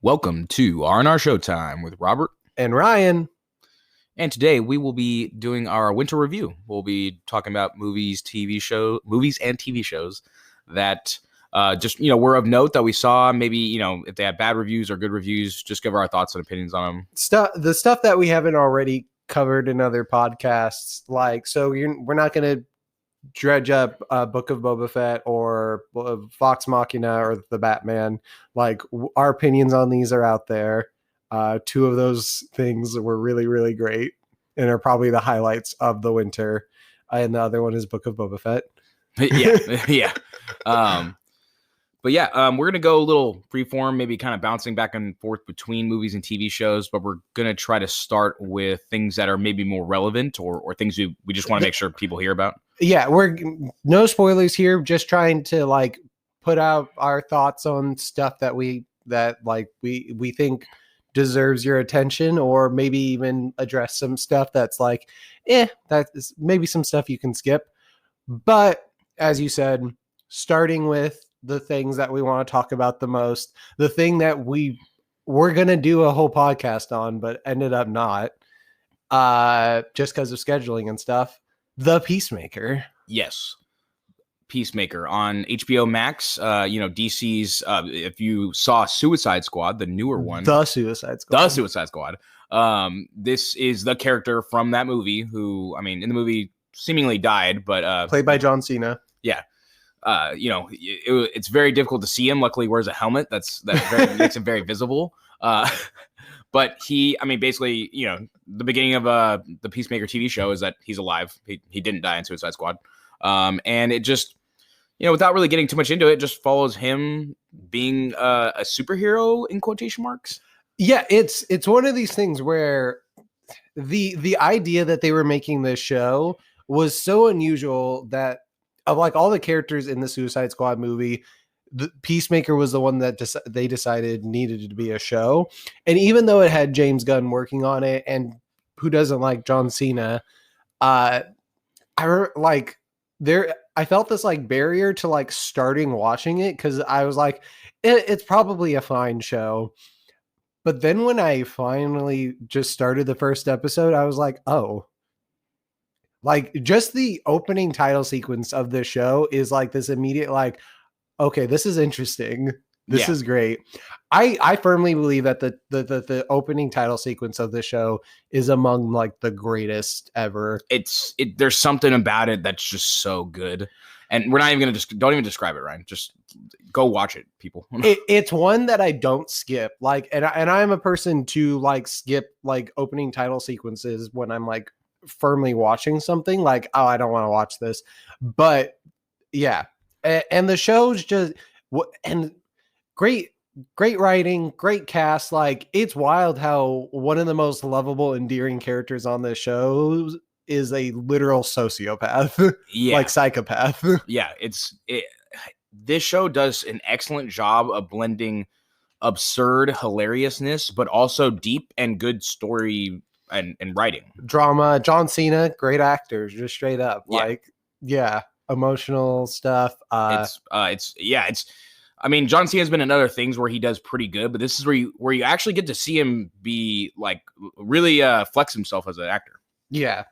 Welcome to R&R Showtime with Robert and Ryan. And today we will be doing our winter review. We'll be talking about movies and TV shows that were of note that we saw. Maybe, if they had bad reviews or good reviews, just give our thoughts and opinions on them. The stuff that we haven't already covered in other podcasts. We're not going to dredge up Book of Boba Fett or Vox Machina or the Batman. Our opinions on these are out there. Two of those things were really, really great and are probably the highlights of the winter. And the other one is Book of Boba Fett. Yeah. We're going to go a little freeform, maybe kind of bouncing back and forth between movies and TV shows, but we're going to try to start with things that are maybe more relevant or things we just want to make sure people hear about. Yeah, we're no spoilers here, just trying to put out our thoughts on stuff that we think deserves your attention, or maybe even address some stuff that's that is maybe some stuff you can skip. But as you said, starting with the things that we want to talk about the most, the thing that we were going to do a whole podcast on, but ended up not, just because of scheduling and stuff, The Peacemaker. Yes. Peacemaker on HBO Max. DC's, if you saw Suicide Squad, the newer one. The Suicide Squad. This is the character from that movie who, in the movie seemingly died, but... played by John Cena. Yeah. It's very difficult to see him. Luckily, he wears a helmet. That makes him very visible. But he, basically, the beginning of the Peacemaker TV show is that he's alive. He didn't die in Suicide Squad. And it just, without really getting too much into it, just follows him being a superhero in quotation marks. Yeah, it's one of these things where the idea that they were making this show was so unusual that of all the characters in the Suicide Squad movie, the Peacemaker was the one that they decided needed to be a show. And even though it had James Gunn working on it, and who doesn't like John Cena, I felt this barrier to starting watching it, because I was it's probably a fine show. But then when I finally just started the first episode, I was oh. Just the opening title sequence of the show is this immediate okay, this is interesting. This is great. I firmly believe that the opening title sequence of the show is among the greatest ever. There's something about it that's just so good. And we're not even going to don't even describe it, Ryan. Just go watch it, people. It's one that I don't skip. And I'm a person to skip opening title sequences when I'm firmly watching something. I don't want to watch this. But yeah. And the show's just and great writing, great cast. It's wild how one of the most lovable, endearing characters on this show is a literal sociopath. Yeah. Psychopath. Yeah, this show does an excellent job of blending absurd hilariousness, but also deep and good story and writing. Drama. John Cena, great actors, just straight up. Yeah. Emotional stuff. John Cena's been in other things where he does pretty good, but this is where you actually get to see him be really flex himself as an actor. Yeah,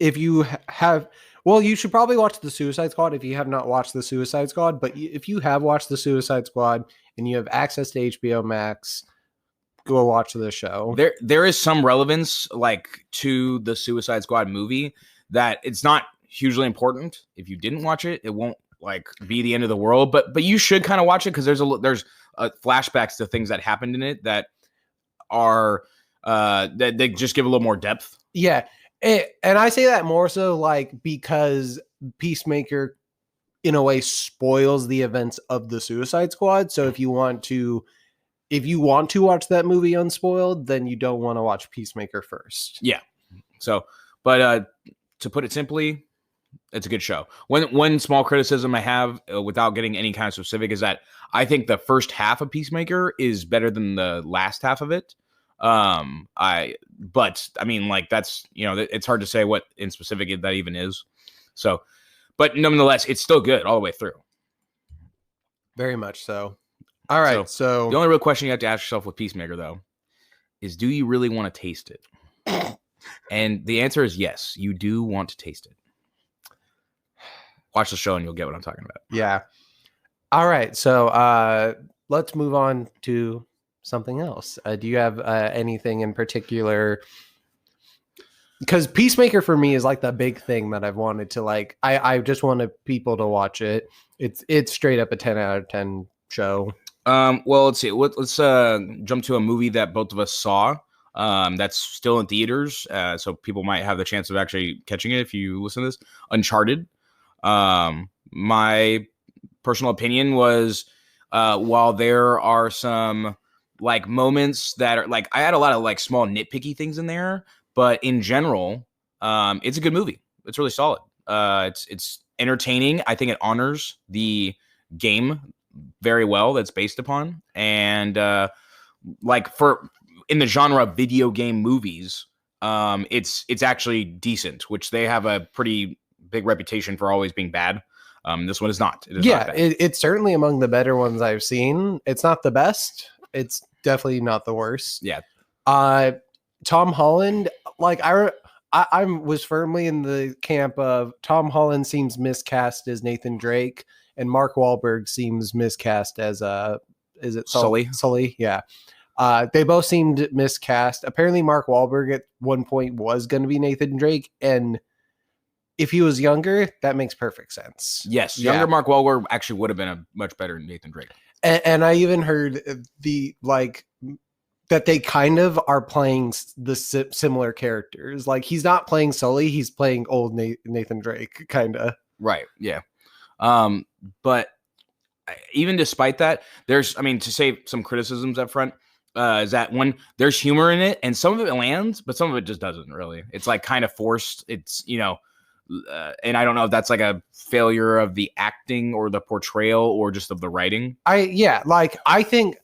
if you have, you should probably watch the Suicide Squad if you have not watched the Suicide Squad. But if you have watched the Suicide Squad and you have access to HBO Max, go watch the show. There is some relevance to the Suicide Squad movie that it's not hugely important. If you didn't watch it, it won't be the end of the world. But you should kind of watch it, because there's flashbacks to things that happened in it that are that they just give a little more depth. Yeah. And I say that more so because Peacemaker in a way spoils the events of the Suicide Squad. So if you want to watch that movie unspoiled, then you don't want to watch Peacemaker first. Yeah. So, but to put it simply, it's a good show. One small criticism I have, without getting any kind of specific, is that I think the first half of Peacemaker is better than the last half of it. That's, it's hard to say what in specific that even is. So, but nonetheless, it's still good all the way through. Very much so. All right, so the only real question you have to ask yourself with Peacemaker, though, is do you really want to taste it? And the answer is yes, you do want to taste it. Watch the show and you'll get what I'm talking about. Yeah. All right, so let's move on to something else. Do you have anything in particular? Because Peacemaker for me is like the big thing that I've wanted to like. I just wanted people to watch it. It's straight up a 10 out of 10 show. Well, let's see. Let's jump to a movie that both of us saw. That's still in theaters, so people might have the chance of actually catching it if you listen to this. Uncharted. My personal opinion was, while there are some like moments that are like, I had a lot of like small nitpicky things in there, but in general, it's a good movie. It's really solid. It's entertaining. I think it honors the game very well that's based upon, and like for in the genre of video game movies, it's actually decent, which they have a pretty big reputation for always being bad. This one is not. It is not bad. It's certainly among the better ones I've seen. It's not the best. It's definitely not the worst. Yeah. Tom Holland, like I was firmly in the camp of Tom Holland seems miscast as Nathan Drake, and Mark Wahlberg seems miscast as is it Sully? Sully, yeah. They both seemed miscast. Apparently, Mark Wahlberg at one point was going to be Nathan Drake, and if he was younger, that makes perfect sense. Yes, younger Mark Wahlberg actually would have been a much better Nathan Drake. And I even heard the like that they kind of are playing the similar characters. Like he's not playing Sully, he's playing old Nathan Drake, kind of. Right. Yeah. But even despite that, there's, I mean, to say some criticisms up front, is that when there's humor in it and some of it lands, but some of it just doesn't really. It's like kind of forced. It's, you know, and I don't know if that's like a failure of the acting or the portrayal or just of the writing. I think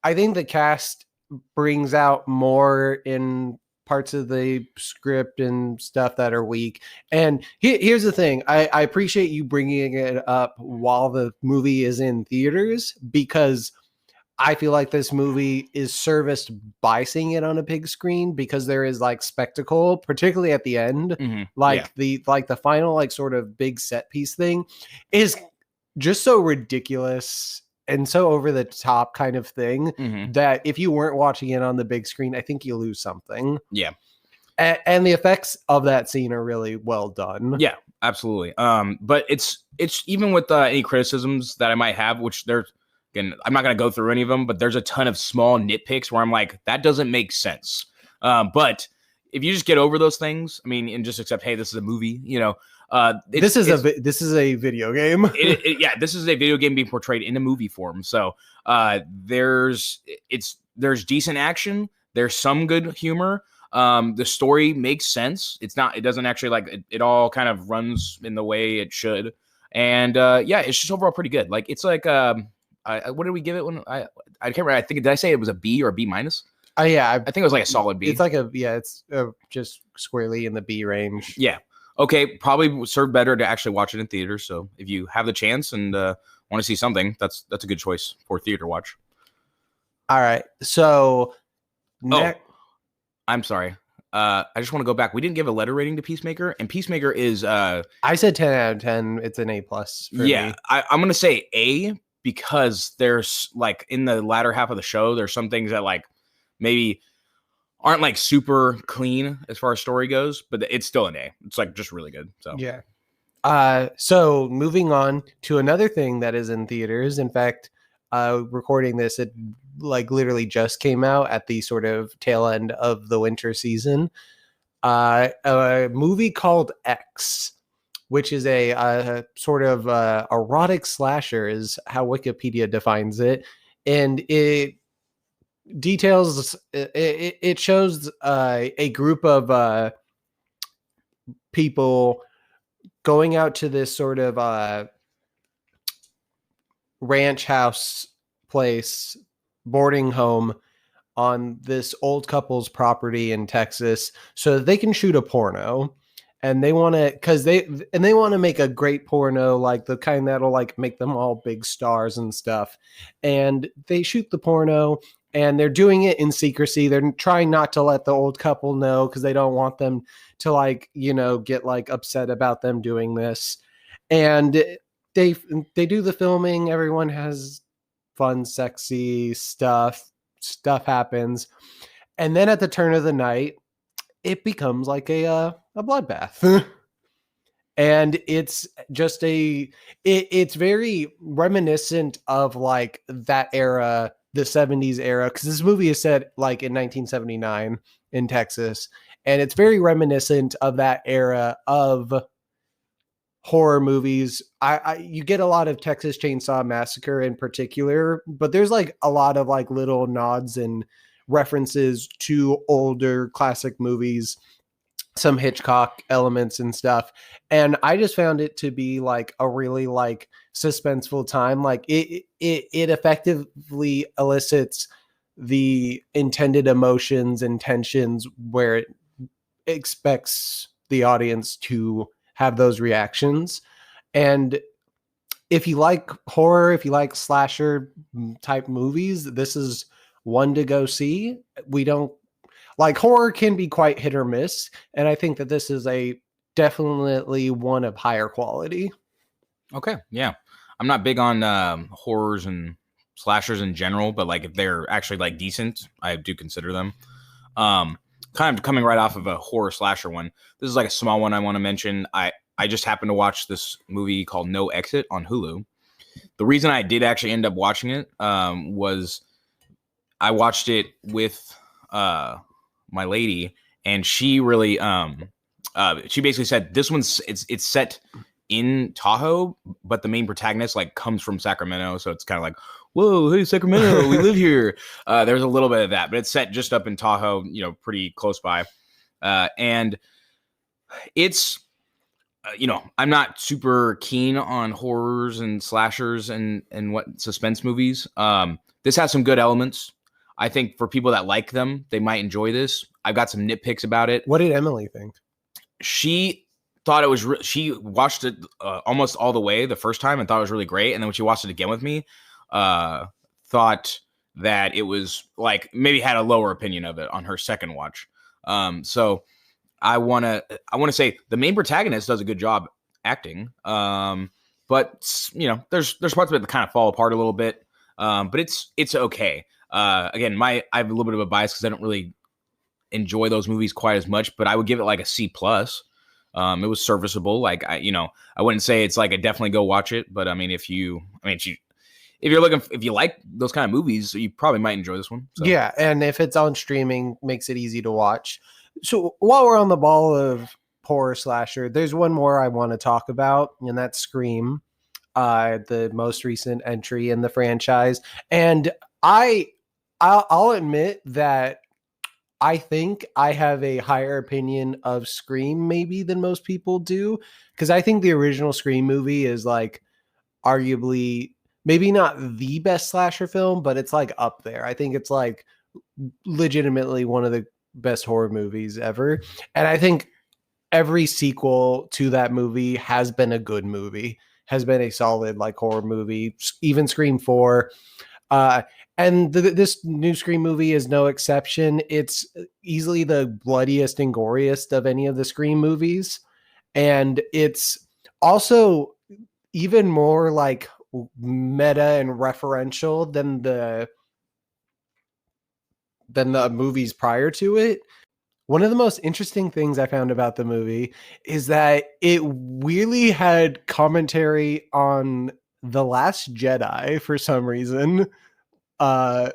the cast brings out more in parts of the script and stuff that are weak. And here's the thing. I appreciate you bringing it up while the movie is in theaters, because I feel like this movie is serviced by seeing it on a big screen, because there is like spectacle, particularly at the end. Mm-hmm. The final like sort of big set piece thing is just so ridiculous and so over the top kind of thing, that if you weren't watching it on the big screen, I think you lose something. Yeah. And the effects of that scene are really well done. Yeah, absolutely. But it's even with any criticisms that I might have, which there's, again, I'm not going to go through any of them, but there's a ton of small nitpicks where I'm like, that doesn't make sense. But if you just get over those things, I mean, and just accept, hey, this is a movie, you know, this is a video game. Yeah, this is a video game being portrayed in a movie form. So there's decent action. There's some good humor. The story makes sense. It doesn't actually like it all kind of runs in the way it should. And it's just overall pretty good. Like it's like what did we give it when I can't remember. I think, did I say it was a B or a B minus? Yeah, I think it was like a solid B. It's like it's just squarely in the B range. Yeah. Okay, probably served better to actually watch it in theaters. So if you have the chance and want to see something, that's a good choice for theater watch. All right. So I'm sorry. I just want to go back. We didn't give a letter rating to Peacemaker, and Peacemaker is I said 10 out of 10. It's an A+ for me. I'm gonna say A, because there's like in the latter half of the show, there's some things that like maybe aren't like super clean as far as story goes, but it's still an A. It's like just really good. So yeah. So moving on to another thing that is in theaters. In fact, recording this, it like literally just came out at the sort of tail end of the winter season. A movie called X, which is a sort of erotic slasher, is how Wikipedia defines it, and it details. It shows a group of people going out to this sort of ranch house place, boarding home on this old couple's property in Texas so that they can shoot a porno. and they want to they want to make a great porno, like the kind that'll like make them all big stars and stuff. And they shoot the porno, and they're doing it in secrecy. They're trying not to let the old couple know because they don't want them to like, you know, get like upset about them doing this. And they do the filming. Everyone has fun, sexy stuff. Stuff happens, and then at the turn of the night, it becomes like a bloodbath. And it's just it's very reminiscent of like that era, the 70s era, because this movie is set like in 1979 in Texas, and it's very reminiscent of that era of horror movies. You get a lot of Texas Chainsaw Massacre in particular, but there's like a lot of like little nods and references to older classic movies, some Hitchcock elements and stuff. And I just found it to be like a really like suspenseful time. Like it effectively elicits the intended emotions and tensions where it expects the audience to have those reactions. And if you like horror, if you like slasher type movies, this is one to go see. We don't like horror can be quite hit or miss, and I think that this is a definitely one of higher quality. Okay, yeah, I'm not big on horrors and slashers in general, but like if they're actually like decent, I do consider them. Kind of coming right off of a horror slasher one. This is like a small one I want to mention. I just happened to watch this movie called No Exit on Hulu. The reason I did actually end up watching it was I watched it with my lady, and she really she basically said this one's it's set in Tahoe, but the main protagonist like comes from Sacramento, so it's kind of like, whoa, hey Sacramento, we live here. There's a little bit of that, but it's set just up in Tahoe, you know, pretty close by, and it's you know, I'm not super keen on horrors and slashers and what suspense movies. This has some good elements. I think for people that like them, they might enjoy this. I've got some nitpicks about it. What did Emily think? She thought it was. She watched it almost all the way the first time and thought it was really great. And then when she watched it again with me, thought that it was like maybe had a lower opinion of it on her second watch. So I want to say the main protagonist does a good job acting. But you know, there's parts of it that kind of fall apart a little bit. But it's okay. Again, I have a little bit of a bias because I don't really enjoy those movies quite as much, but I would give it like a C plus. It was serviceable. Like I wouldn't say it's like a definitely go watch it, but I mean, if you like those kind of movies, you probably might enjoy this one. So. Yeah. And if it's on streaming, makes it easy to watch. So while we're on the ball of horror slasher, there's one more I want to talk about, and that's Scream, the most recent entry in the franchise. And I'll admit that I think I have a higher opinion of Scream maybe than most people do, because I think the original Scream movie is like arguably maybe not the best slasher film, but it's like up there. I think it's like legitimately one of the best horror movies ever. And I think every sequel to that movie has been a good movie, has been a solid like horror movie, even Scream 4. And this new Scream movie is no exception. It's easily the bloodiest and goriest of any of the Scream movies. And it's also even more like meta and referential than the movies prior to it. One of the most interesting things I found about the movie is that it really had commentary on The Last Jedi for some reason. Because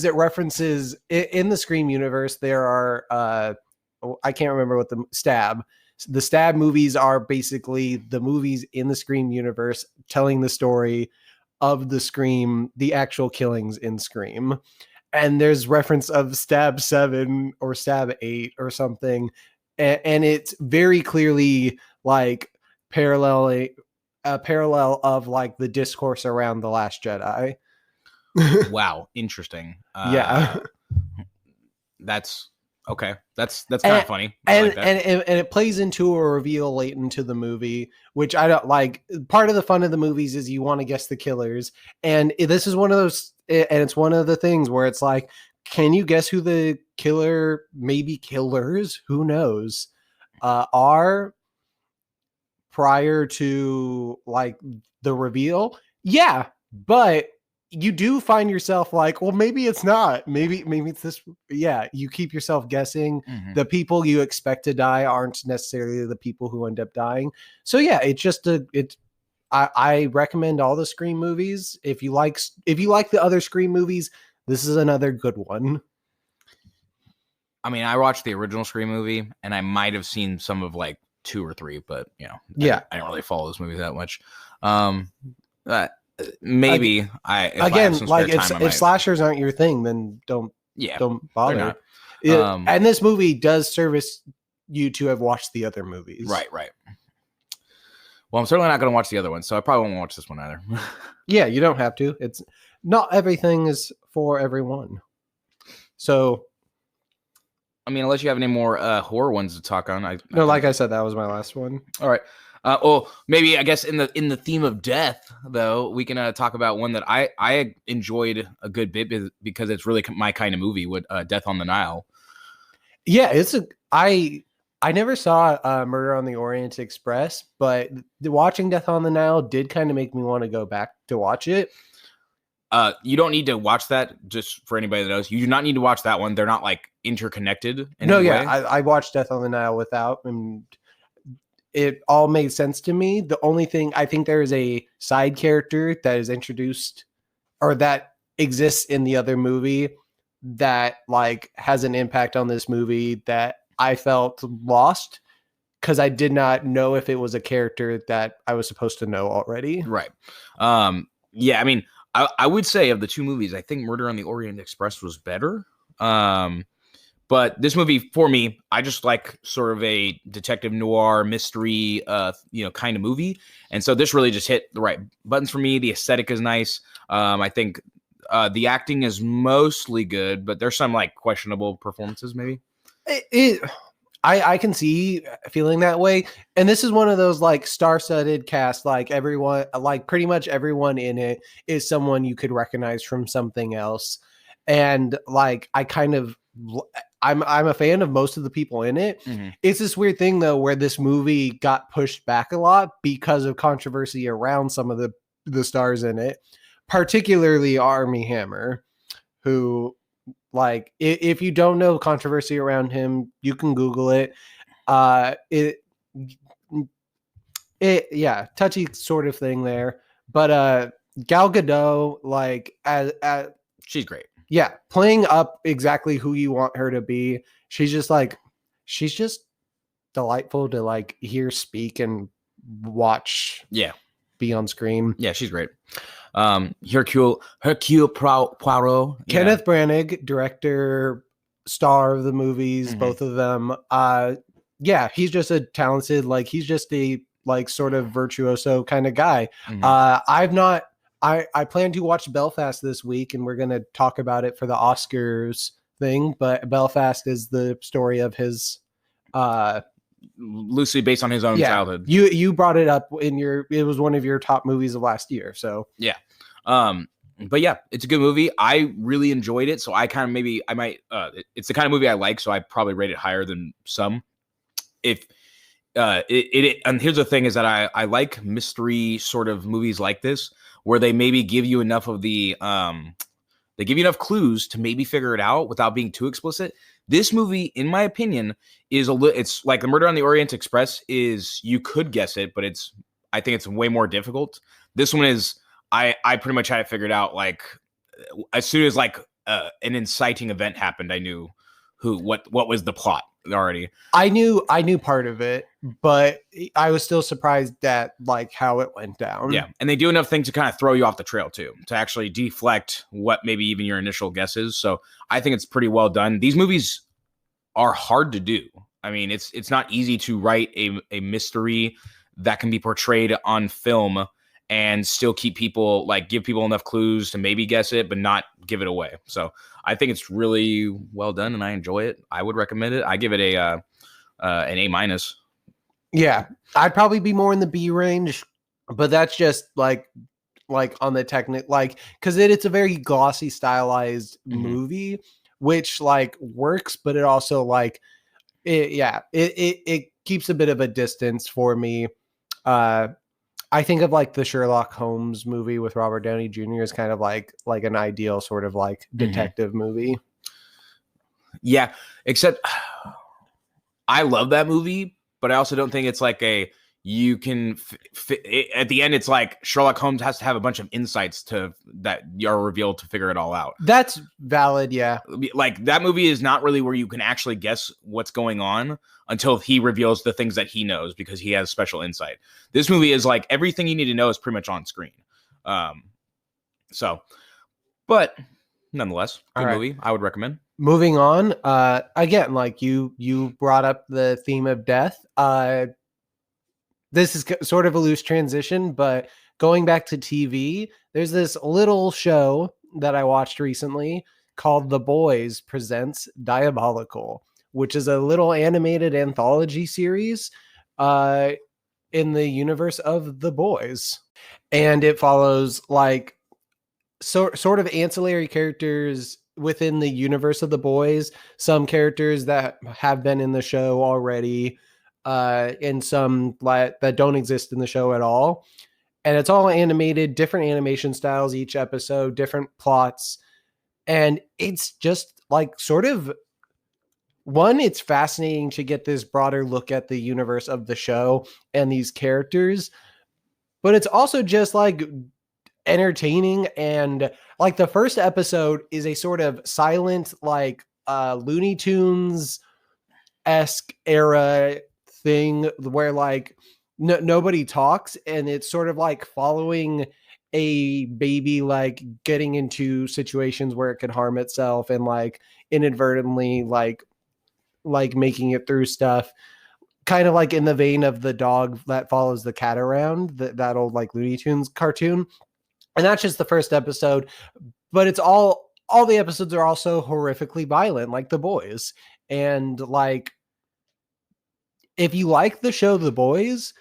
it references in the Scream universe, there are I can't remember what the Stab movies are, basically the movies in the Scream universe telling the story of the actual killings in Scream. And there's reference of Stab 7 or Stab 8 or something. And it's very clearly like a parallel of like the discourse around The Last Jedi. Wow. Interesting. Yeah. That's Okay, that's kind of funny. I And, like that. and it plays into a reveal late into the movie, which I don't like. Part of the fun of the movies is you want to guess the killers, and this is one of those, and it's one of the things where it's like, can you guess who the killer, maybe killers, who knows, are prior to like the reveal? Yeah, but you do find yourself like, well, maybe it's not. Maybe it's this. Yeah, you keep yourself guessing. Mhm. The people you expect to die aren't necessarily the people who end up dying. So yeah, it's just I recommend all the Scream movies. If you like the other Scream movies, this is another good one. I mean, I watched the original Scream movie, and I might have seen some of like 2 or 3, but Yeah. I don't really follow those movies that much. Maybe if I have Again, some like spare time, I if might. slashers aren't your thing, then don't bother. not. And this movie does service you to have watched the other movies. Right. Well, I'm certainly not going to watch the other one, so I probably won't watch this one either. Yeah, you don't have to. It's not everything is for everyone. So, I mean, unless you have any more horror ones to talk on. like I said, that was my last one. All right. Well, maybe I guess in the theme of death, though, we can talk about one that I enjoyed a good bit because it's really my kind of movie. With Death on the Nile. Yeah, I never saw Murder on the Orient Express, but watching Death on the Nile did kind of make me want to go back to watch it. You don't need to watch that. Just for anybody that knows, you do not need to watch that one. They're not like interconnected. I watched Death on the Nile without, and it all made sense to me. The only thing, I think there is a side character that is introduced or that exists in the other movie that like has an impact on this movie that I felt lost because I did not know if it was a character that I was supposed to know already. Right. Yeah, I mean, I would say of the 2 movies, I think Murder on the Orient Express was better. But this movie, for me, I just like sort of a detective noir mystery, kind of movie. And so this really just hit the right buttons for me. The aesthetic is nice. I think the acting is mostly good, but there's some like questionable performances maybe. I can see feeling that way. And this is one of those like star-studded cast, like everyone, like pretty much everyone in it is someone you could recognize from something else. And like, I'm a fan of most of the people in it. Mm-hmm. It's this weird thing though, where this movie got pushed back a lot because of controversy around some of the stars in it, particularly Armie Hammer, who like, if you don't know controversy around him, you can Google it. Yeah, touchy sort of thing there. But Gal Gadot, like, as she's great. Yeah, playing up exactly who you want her to be. She's just delightful to like hear, speak, and watch. Yeah, be on screen. Yeah, she's great. Hercule Poirot. Kenneth Branagh, director, star of the movies, both of them. Yeah, he's just a talented, like he's just a like sort of virtuoso kind of guy. I plan to watch Belfast this week, and we're going to talk about it for the Oscars thing. But Belfast is the story of his, loosely based on his own childhood. You brought it up it was one of your top movies of last year. So yeah, but yeah, it's a good movie. I really enjoyed it. So I kind of it's the kind of movie I like. So I probably rate it higher than some. And here's the thing is that I like mystery sort of movies like this, where they maybe give you enough of they give you enough clues to maybe figure it out without being too explicit. This movie, in my opinion, it's like the Murder on the Orient Express is, you could guess it, but I think it's way more difficult. This one is, I pretty much had it figured out. Like as soon as like an inciting event happened, I knew what was the plot already. I knew part of it, but I was still surprised at like how it went down. Yeah, and they do enough things to kind of throw you off the trail too, to actually deflect what maybe even your initial guess is. So I think it's pretty well done. These movies are hard to do. I mean, it's not easy to write a mystery that can be portrayed on film and still keep people like give people enough clues to maybe guess it, but not give it away. So I think it's really well done, and I enjoy it. I would recommend it. I give it an A-. Yeah, I'd probably be more in the B range, but that's just like on the technique, like because it's a very glossy, stylized movie, which like works, but it also like it keeps a bit of a distance for me. I think of like the Sherlock Holmes movie with Robert Downey Jr. as kind of like an ideal sort of like detective movie. Yeah, except I love that movie, but I also don't think it's like you can at the end. It's like Sherlock Holmes has to have a bunch of insights that are revealed to figure it all out. That's valid. Yeah. Like that movie is not really where you can actually guess what's going on until he reveals the things that he knows because he has special insight. This movie is like everything you need to know is pretty much on screen. But nonetheless, good movie. I would recommend. Moving on, again, like you brought up the theme of death. This is sort of a loose transition, but going back to TV, there's this little show that I watched recently called The Boys Presents Diabolical, which is a little animated anthology series in the universe of The Boys. And it follows like sort of ancillary characters within the universe of The Boys, some characters that have been in the show already, and some that don't exist in the show at all. And it's all animated, different animation styles each episode, different plots. And it's just like sort of it's fascinating to get this broader look at the universe of the show and these characters. But it's also just like entertaining, and like the first episode is a sort of silent like Looney Tunes esque era thing where like nobody talks, and it's sort of like following a baby like getting into situations where it could harm itself and like inadvertently like making it through stuff, kind of like in the vein of the dog that follows the cat around, that old like Looney Tunes cartoon. And that's just the first episode, but it's all the episodes are also horrifically violent, like The Boys. And like, if you like the show The Boys,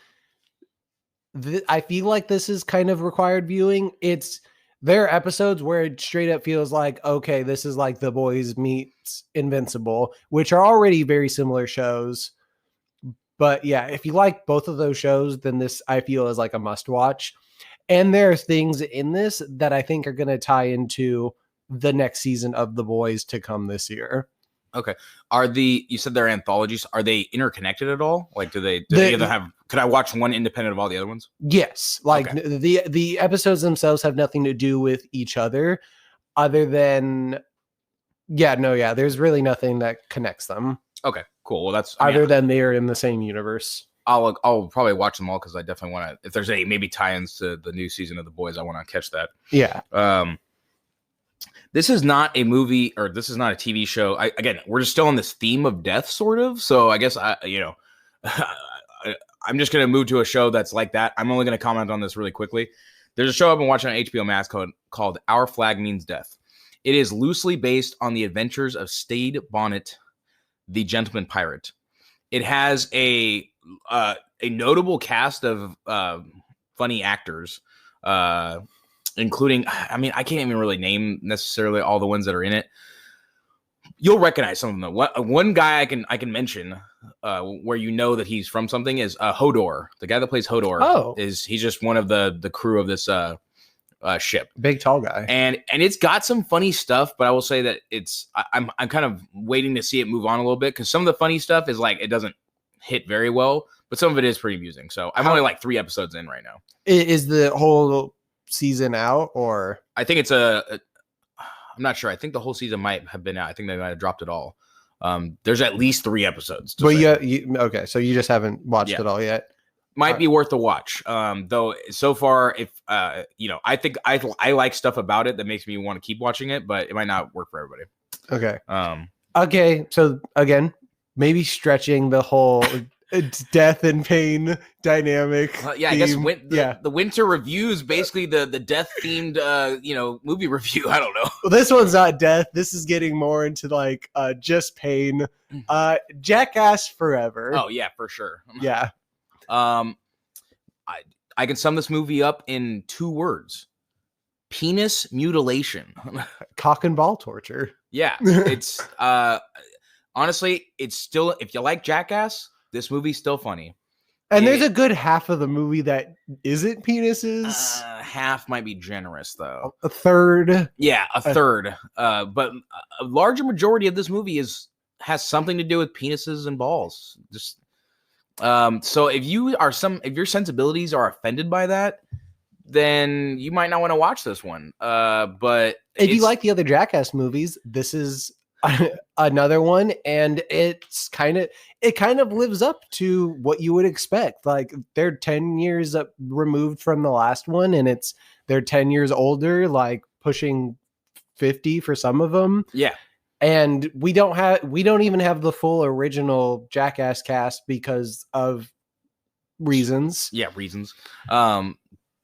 I feel like this is kind of required viewing. There are episodes where it straight up feels like, okay, this is like The Boys meets Invincible, which are already very similar shows. But yeah, if you like both of those shows, then this I feel is like a must watch. And there are things in this that I think are going to tie into the next season of The Boys to come this year. Okay. You said they're anthologies. Are they interconnected at all? Like, do they either have, could I watch one independent of all the other ones? Yes. Like the episodes themselves have nothing to do with each other than, there's really nothing that connects them. Okay, cool. Well, that's than they're in the same universe. I'll probably watch them all because I definitely want to. If there's any maybe tie-ins to the new season of The Boys, I want to catch that. Yeah. This is not a movie, or this is not a TV show. Again, we're just still on this theme of death, sort of. So I guess I'm just gonna move to a show that's like that. I'm only gonna comment on this really quickly. There's a show I've been watching on HBO Max called Our Flag Means Death. It is loosely based on the adventures of Stede Bonnet, the Gentleman Pirate. It has a notable cast of funny actors, including, I mean, I can't even really name necessarily all the ones that are in it. You'll recognize some of them. One guy I can mention where you know that he's from something is Hodor. The guy that plays Hodor he's just one of the crew of this ship. Big tall guy. And it's got some funny stuff, but I will say that I'm kind of waiting to see it move on a little bit because some of the funny stuff is like it doesn't hit very well, but some of it is pretty amusing. So I'm only like 3 episodes in right now. Is the whole season out, or I think it's I'm not sure. I think the whole season might have been out. I think they might have dropped it all. There's at least 3 episodes. But okay, so you just haven't watched it all yet. Might be worth the watch. Though so far, if I think I like stuff about it that makes me want to keep watching it, but it might not work for everybody. Okay. Okay. So again, maybe stretching the whole It's death and pain dynamic. Yeah, I guess theme. the winter review is basically the death themed movie review. I don't know. Well, this one's not death. This is getting more into like just pain. Jackass Forever. Oh yeah, for sure. Yeah. I can sum this movie up in 2 words: penis mutilation. Cock and ball torture. Yeah, it's honestly, it's still, if you like Jackass, this movie's still funny. And there's a good half of the movie that isn't penises. Half might be generous, though. A third. Yeah, a third. But a larger majority of this movie has something to do with penises and balls. Just so if your sensibilities are offended by that, then you might not want to watch this one. But if you like the other Jackass movies, this is another one, and it kind of lives up to what you would expect. Like, they're 10 years removed from the last one, and they're 10 years older, like pushing 50 for some of them. Yeah. And we don't even have the full original Jackass cast because of reasons. Yeah, reasons. But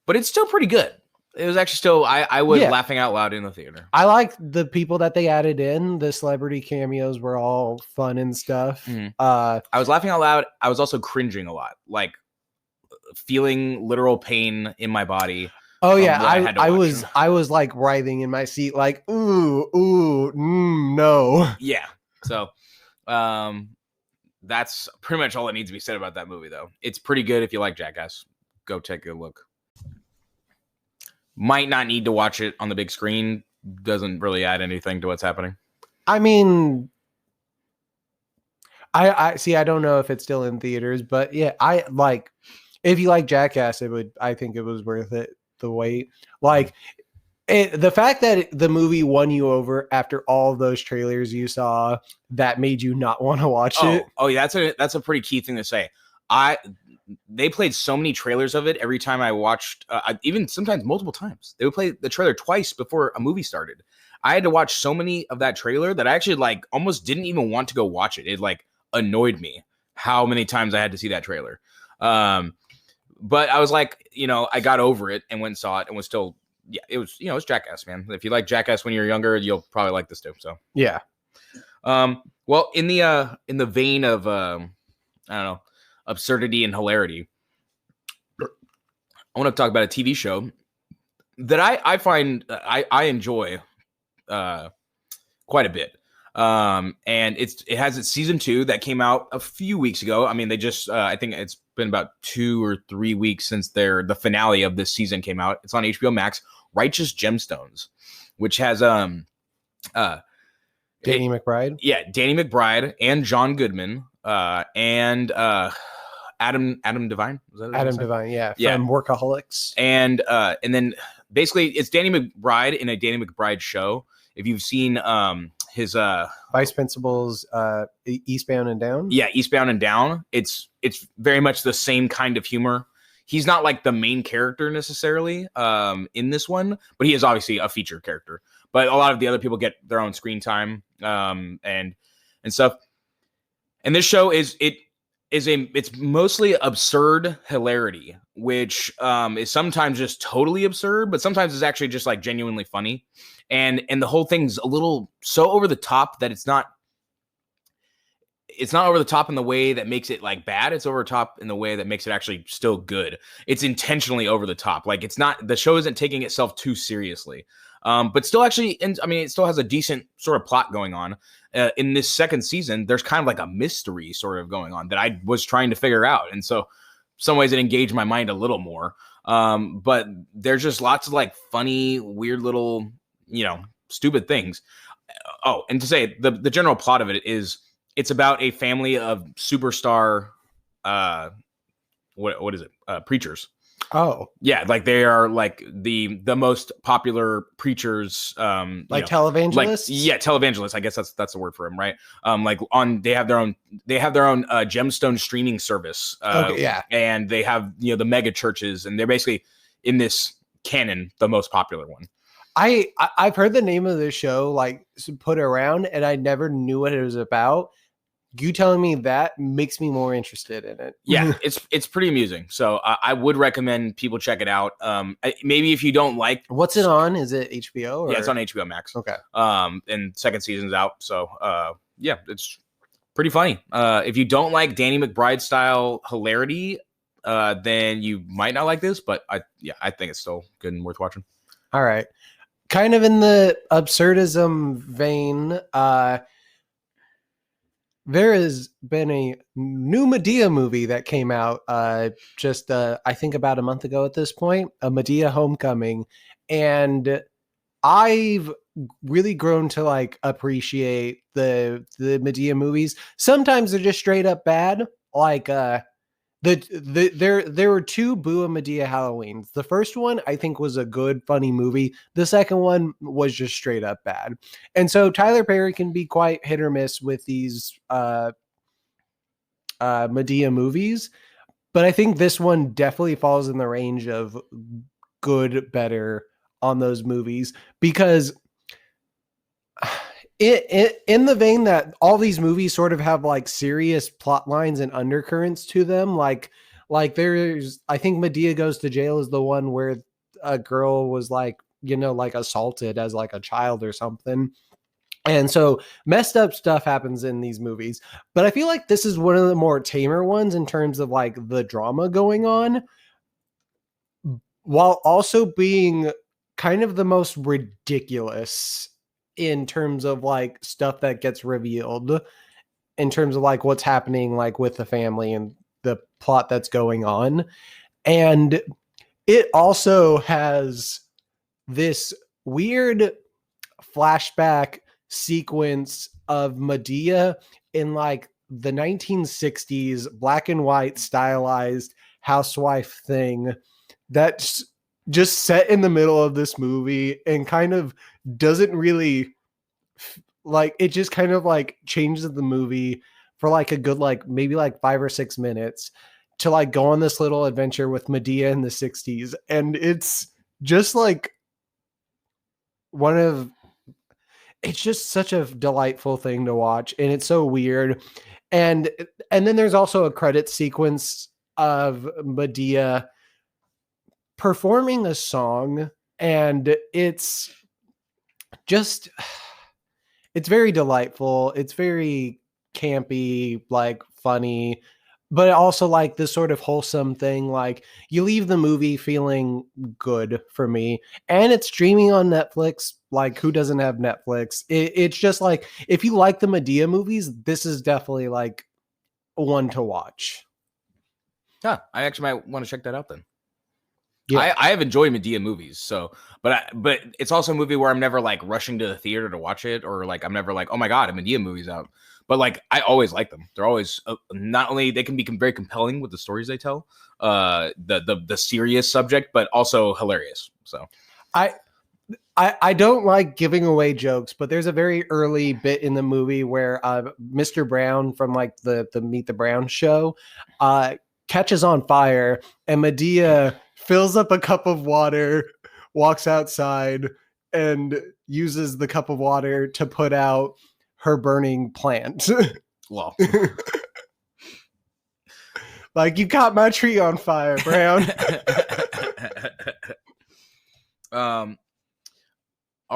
it's still pretty good. It was actually still, I was laughing out loud in the theater. I like the people that they added in. The celebrity cameos were all fun and stuff. Mm-hmm. I was laughing out loud. I was also cringing a lot, like feeling literal pain in my body. Oh yeah, I was like writhing in my seat, like no. Yeah. So, that's pretty much all that needs to be said about that movie, though. It's pretty good if you like Jackass. Go take a look. Might not need to watch it on the big screen. Doesn't really add anything to what's happening. I mean, I see. I don't know if it's still in theaters, but yeah, if you like Jackass, I think it was worth it. The wait, like the fact that the movie won you over after all those trailers you saw, that made you not want to watch it. Oh yeah, that's a pretty key thing to say. They played so many trailers of it every time I watched, even sometimes multiple times. They would play the trailer twice before a movie started. I had to watch so many of that trailer that I actually like almost didn't even want to go watch it. It like annoyed me how many times I had to see that trailer. But I was like, I got over it and went and saw it and was still, it was, it's Jackass, man. If you like Jackass when you're younger, you'll probably like this too. So yeah. Well, in the vein of I don't know, absurdity and hilarity, I want to talk about a TV show that I find I enjoy quite a bit. And it has its season 2 that came out a few weeks ago. I mean, they just I think it's been about 2 or 3 weeks since the finale of this season came out. It's on HBO Max, Righteous Gemstones, which has Danny McBride. Yeah, Danny McBride and John Goodman and Adam Devine. Adam Devine, from Workaholics. And then basically it's Danny McBride in a Danny McBride show. If you've seen his Vice Principals, Eastbound and Down. Yeah, Eastbound and Down. It's very much the same kind of humor. He's not like the main character necessarily in this one, but he is obviously a feature character. But a lot of the other people get their own screen time and stuff. And this show it's mostly absurd hilarity, which is sometimes just totally absurd, but sometimes it's actually just like genuinely funny. And the whole thing's a little so over the top that it's not over the top in the way that makes it like bad. It's over the top in the way that makes it actually still good. It's intentionally over the top. Like the show isn't taking itself too seriously. But still actually, it still has a decent sort of plot going on. In this second season, there's kind of like a mystery sort of going on that I was trying to figure out. And so some ways it engaged my mind a little more. But there's just lots of like funny, weird little, stupid things. Oh, and to say the general plot of it is it's about a family of superstar, what is it? Preachers. Oh yeah, like they are like the most popular preachers, like televangelists. Televangelists. I guess that's the word for them, right? They have their own gemstone streaming service. And they have the mega churches, and they're basically in this canon the most popular one. I've heard the name of the show like put around, and I never knew what it was about. you telling me that makes me more interested in it. Yeah, it's pretty amusing. So I would recommend people check it out. Maybe if you don't like, What's it on? Is it HBO? Or? Yeah, it's on HBO Max. Okay. And second season's out. So yeah, it's pretty funny. If you don't like Danny McBride style hilarity, then you might not like this. But I think it's still good and worth watching. All right. Kind of in the absurdism vein, there has been a new Medea movie that came out just I think about a month ago at this point, a Medea Homecoming, and I've really grown to like appreciate the Medea movies. Sometimes they're just straight up bad, like there were two Boo and Medea Halloweens. The first one I think was a good, funny movie. The second one was just straight up bad. And so Tyler Perry can be quite hit or miss with these Medea movies, but I think this one definitely falls in the range of good, better on those movies, because in the vein that all these movies sort of have like serious plot lines and undercurrents to them, like there's, I think Medea Goes to Jail is the one where a girl was like, like assaulted as like a child or something. And so messed up stuff happens in these movies, but I feel like this is one of the more tamer ones in terms of like the drama going on, while also being kind of the most ridiculous in terms of like stuff that gets revealed, in terms of like what's happening like with the family and the plot that's going on. And it also has this weird flashback sequence of Medea in like the 1960s black and white stylized housewife thing that's just set in the middle of this movie and kind of doesn't really like, it just kind of like changes the movie for like a good like maybe like 5 or 6 minutes to like go on this little adventure with Medea in the 60s. And it's just like it's just such a delightful thing to watch, and it's so weird. And then there's also a credit sequence of Medea performing a song, and it's very delightful. It's very campy, like funny, but also like this sort of wholesome thing. Like you leave the movie feeling good for me, and it's streaming on Netflix. Like who doesn't have Netflix? It's just like, if you like the Medea movies, this is definitely like one to watch. Yeah, I actually might want to check that out then. Yeah. I have enjoyed Medea movies, so but it's also a movie where I'm never like rushing to the theater to watch it, or like I'm never like, oh my god, a Medea movie's out. But like I always like them. They're always not only they can be very compelling with the stories they tell, the serious subject, but also hilarious. So I don't like giving away jokes, but there's a very early bit in the movie where Mr. Brown from like the Meet the Brown show catches on fire, and Medea fills up a cup of water, walks outside, and uses the cup of water to put out her burning plant. Well, like, you caught my tree on fire, Brown. All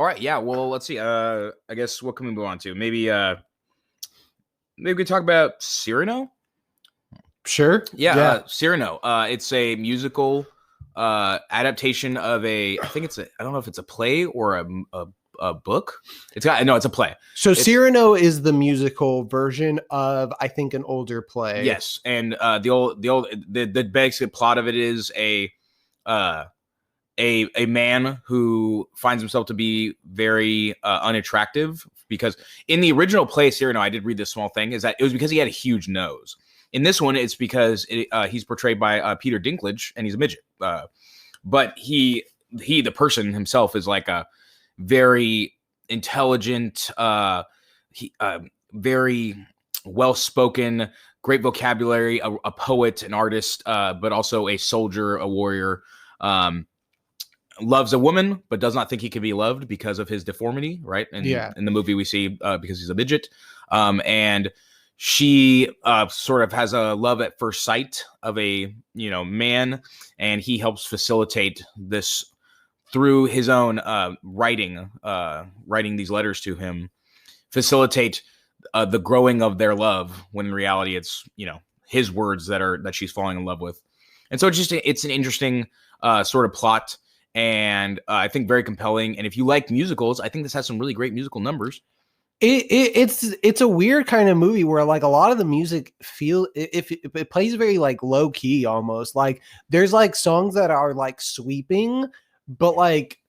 right, yeah. Well, let's see. I guess what can we move on to? Maybe we could talk about Cyrano. Sure. Yeah. Cyrano. It's a musical adaptation of I don't know if it's a play or a book. It's a play. So Cyrano is the musical version of, I think, an older play. Yes, and the basic plot of it is a man who finds himself to be very unattractive, because in the original play Cyrano, I did read this small thing, is that it was because he had a huge nose. In this one, it's because he's portrayed by Peter Dinklage, and he's a midget. But he, the person himself, is like a very intelligent, very well-spoken, great vocabulary, a poet, an artist, but also a soldier, a warrior. Loves a woman, but does not think he can be loved because of his deformity, right? And in the movie we see because he's a midget. And she sort of has a love at first sight of a man, and he helps facilitate this through his own writing these letters to him, facilitate the growing of their love, when in reality it's his words that she's falling in love with. And so it's an interesting sort of plot, and I think very compelling. And if you like musicals, I think this has some really great musical numbers. It's a weird kind of movie where like a lot of the music if it plays very like low key almost. Like there's like songs that are like sweeping, but like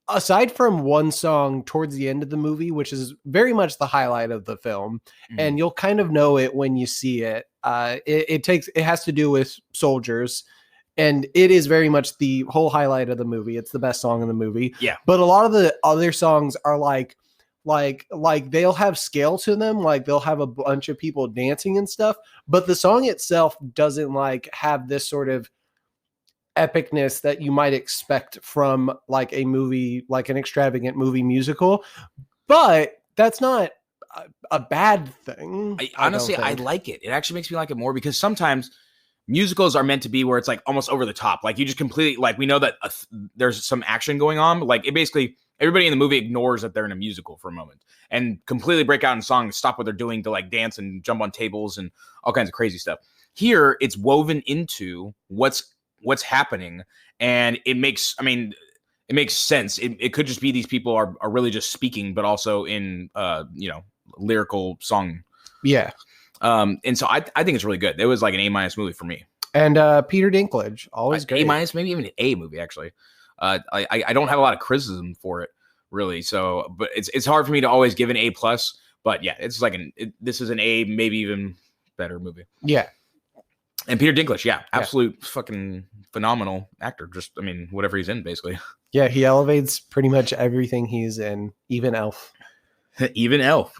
aside from one song towards the end of the movie, which is very much the highlight of the film, and you'll kind of know it when you see it. It has to do with soldiers, and it is very much the whole highlight of the movie. It's the best song in the movie. Yeah. But a lot of the other songs are like they'll have scale to them, like they'll have a bunch of people dancing and stuff, but the song itself doesn't like have this sort of epicness that you might expect from like a movie, like an extravagant movie musical. But that's not a bad thing. Honestly, I like it. It actually makes me like it more, because sometimes musicals are meant to be where it's like almost over the top. Like you just completely, like, we know that there's some action going on, but like it basically, everybody in the movie ignores that they're in a musical for a moment and completely break out in song and stop what they're doing to like dance and jump on tables and all kinds of crazy stuff. Here, it's woven into what's happening, and it makes sense. It could just be these people are really just speaking, but also in lyrical song. Yeah. And so I think it's really good. It was like an A- movie for me. And Peter Dinklage, always great. A-, maybe even an A movie, actually. I don't have a lot of criticism for it, really. So, but it's hard for me to always give an A+. But yeah, it's like this is an A, maybe even better movie. Yeah. And Peter Dinklage, yeah, absolute fucking phenomenal actor. Just, whatever he's in, basically. Yeah, he elevates pretty much everything he's in, even Elf. Even Elf.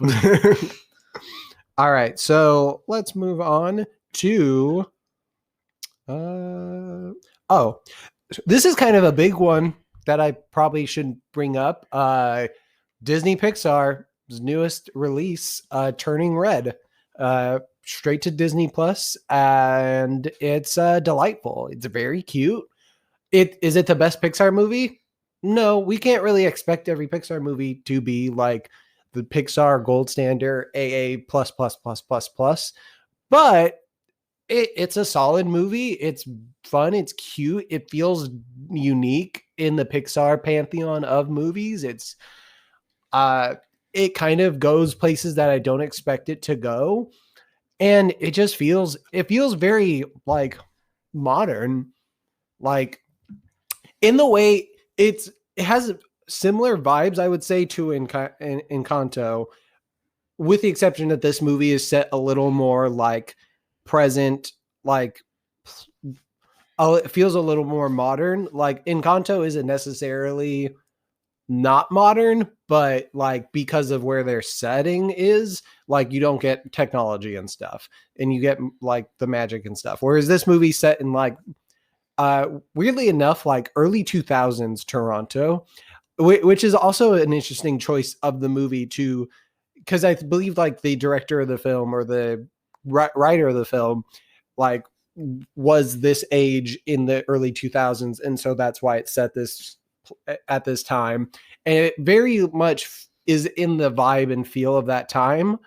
All right, so let's move on to this is kind of a big one that I probably should bring up. Disney Pixar's newest release, Turning Red, straight to Disney Plus, and it's delightful. It's very cute. Is it the best Pixar movie? No, we can't really expect every Pixar movie to be like the Pixar gold standard AA plus plus plus plus plus, but it's a solid movie. It's fun. It's cute. It feels unique in the Pixar pantheon of movies. It's it kind of goes places that I don't expect it to go, and it just feels very like modern, like in the way it has similar vibes, I would say, to Encanto, with the exception that this movie is set a little more like present, like it feels a little more modern. Like Encanto isn't necessarily not modern, but like because of where their setting is, like you don't get technology and stuff, and you get like the magic and stuff. Whereas this movie set in like weirdly enough, like early 2000s Toronto, which is also an interesting choice of the movie too, because I believe like the director of the film or the writer of the film like was this age in the early 2000s, and so that's why it's set this at this time, and it very much is in the vibe and feel of that time,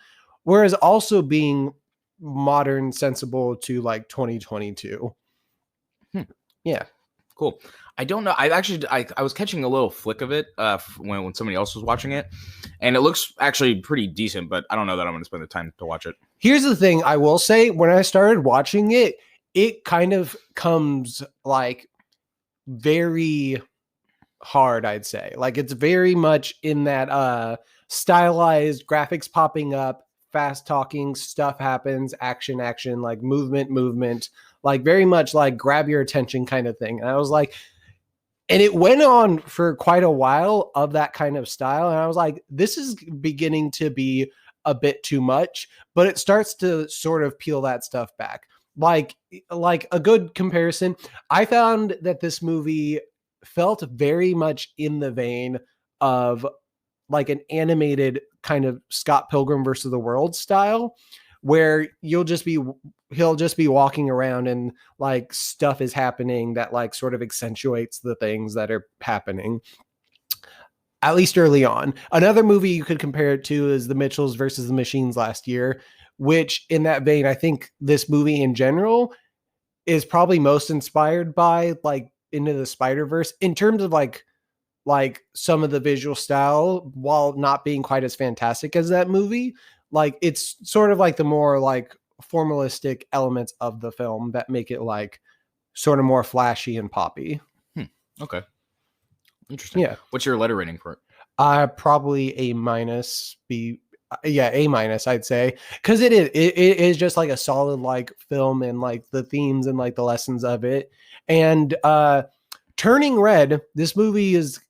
whereas also being modern, sensible to like 2022. Yeah. Cool. I don't know. I was catching a little flick of it when somebody else was watching it, and it looks actually pretty decent, but I don't know that I'm going to spend the time to watch it. Here's the thing I will say. When I started watching it, it kind of comes like very hard, I'd say. Like it's very much in that stylized graphics popping up, fast talking, stuff happens, action, like movement, like very much like grab your attention kind of thing. And I was like, and it went on for quite a while of that kind of style. And I was like, this is beginning to be a bit too much, but it starts to sort of peel that stuff back. Like a good comparison, I found that this movie felt very much in the vein of like an animated kind of Scott Pilgrim versus the World style, where he'll just be walking around and like stuff is happening that like sort of accentuates the things that are happening. At least early on. Another movie you could compare it to is The Mitchells versus the Machines last year, which in that vein, I think this movie in general is probably most inspired by like Into the Spider-Verse in terms of like some of the visual style, while not being quite as fantastic as that movie. Like it's sort of like the more like formalistic elements of the film that make it like sort of more flashy and poppy. Okay. Interesting. Yeah. What's your letter rating for it? Probably A-. A-, I'd say, because it is just like a solid like film, and like the themes and like the lessons of it. And Turning Red, this movie is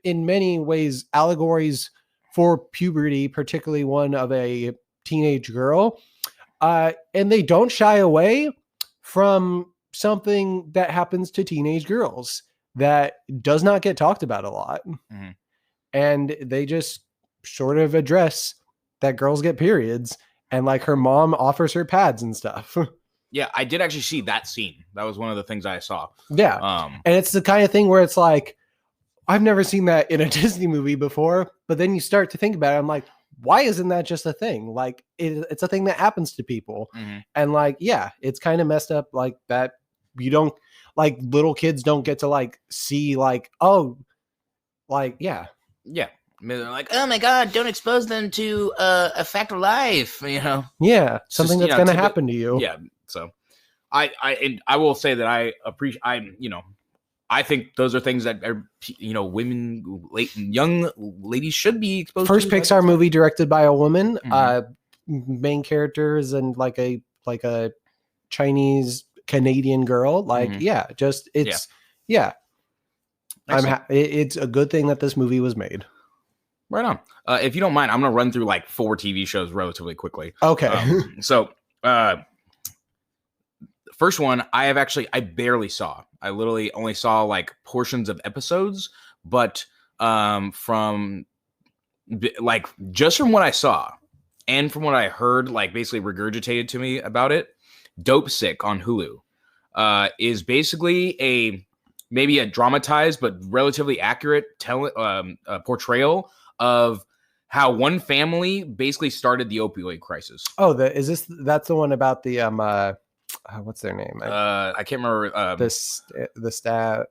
in many ways allegories for puberty, particularly one of a teenage girl. And they don't shy away from something that happens to teenage girls that does not get talked about a lot. Mm-hmm. And they just sort of address that girls get periods, and like her mom offers her pads and stuff. Yeah, I did actually see that scene. That was one of the things I saw. Yeah. And it's the kind of thing where it's like, I've never seen that in a Disney movie before, but then you start to think about it. I'm like, why isn't that just a thing? Like it's a thing that happens to people. Mm-hmm. And like, yeah, it's kind of messed up like that. You don't like little kids don't get to like see like, oh, like, yeah. Yeah. I mean, they're like, oh my God, don't expose them to a fact of life, you know? Yeah. Something just, that's going to happen to you. Yeah. So I will say that I appreciate, I think those are things that are, women, young ladies should be exposed First to. First Pixar movie directed by a woman. Mm-hmm. Main characters and like a Chinese Canadian girl. Like, Mm-hmm. yeah, just it's yeah. It's a good thing that this movie was made. Right on. If you don't mind, I'm going to run through like 4 TV shows relatively quickly. Okay. First one, I barely saw. I literally only saw like portions of episodes, but from like just from what I saw and from what I heard, like basically regurgitated to me about it, Dopesick on Hulu is basically maybe a dramatized but relatively accurate portrayal of how one family basically started the opioid crisis. Oh, that's the one about the what's their name? I can't remember the stat.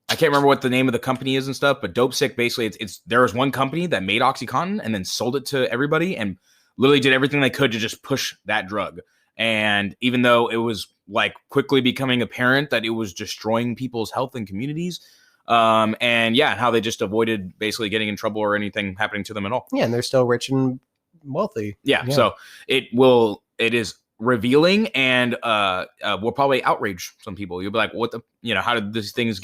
I can't remember what the name of the company is and stuff, but Dopesick basically there was one company that made OxyContin and then sold it to everybody and literally did everything they could to just push that drug. And even though it was like quickly becoming apparent that it was destroying people's health and communities, and how they just avoided basically getting in trouble or anything happening to them at all. Yeah, and they're still rich and wealthy. Yeah. So it is revealing and will probably outrage some people. You'll be like, what how did these things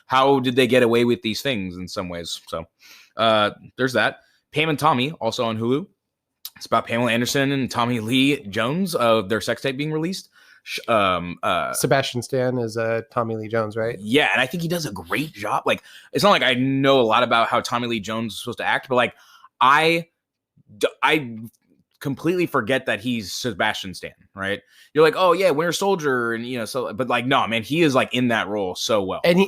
how did they get away with these things in some ways? So there's that. Pam and Tommy, also on Hulu. It's about Pamela Anderson and Tommy Lee Jones of their sex tape being released. Sebastian Stan is Tommy Lee Jones, right? Yeah, and I think he does a great job. Like, it's not like I know a lot about how Tommy Lee Jones is supposed to act, but like I completely forget that he's Sebastian Stan, right? You're like, oh yeah, Winter Soldier, and so, but like, no, man, he is like in that role so well. And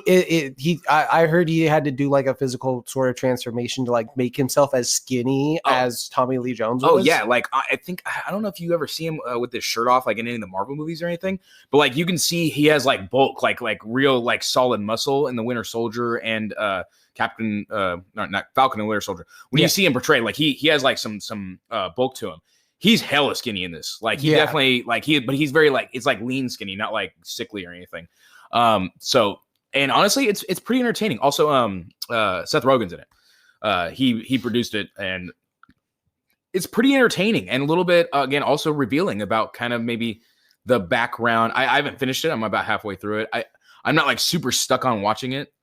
I heard he had to do like a physical sort of transformation to like make himself as skinny as Tommy Lee Jones was. Oh yeah, like I think I don't know if you ever see him with his shirt off, like in any of the Marvel movies or anything, but like you can see he has like bulk, like real like solid muscle in the Winter Soldier and Captain not Falcon and Winter Soldier. When you see him portrayed, like he has like some bulk to him. He's hella skinny in this. Like he definitely but he's very like, it's like lean skinny, not like sickly or anything. So, and honestly, it's pretty entertaining. Also, Seth Rogen's in it. He produced it, and it's pretty entertaining and a little bit again also revealing about kind of maybe the background. I haven't finished it. I'm about halfway through it. I'm not like super stuck on watching it,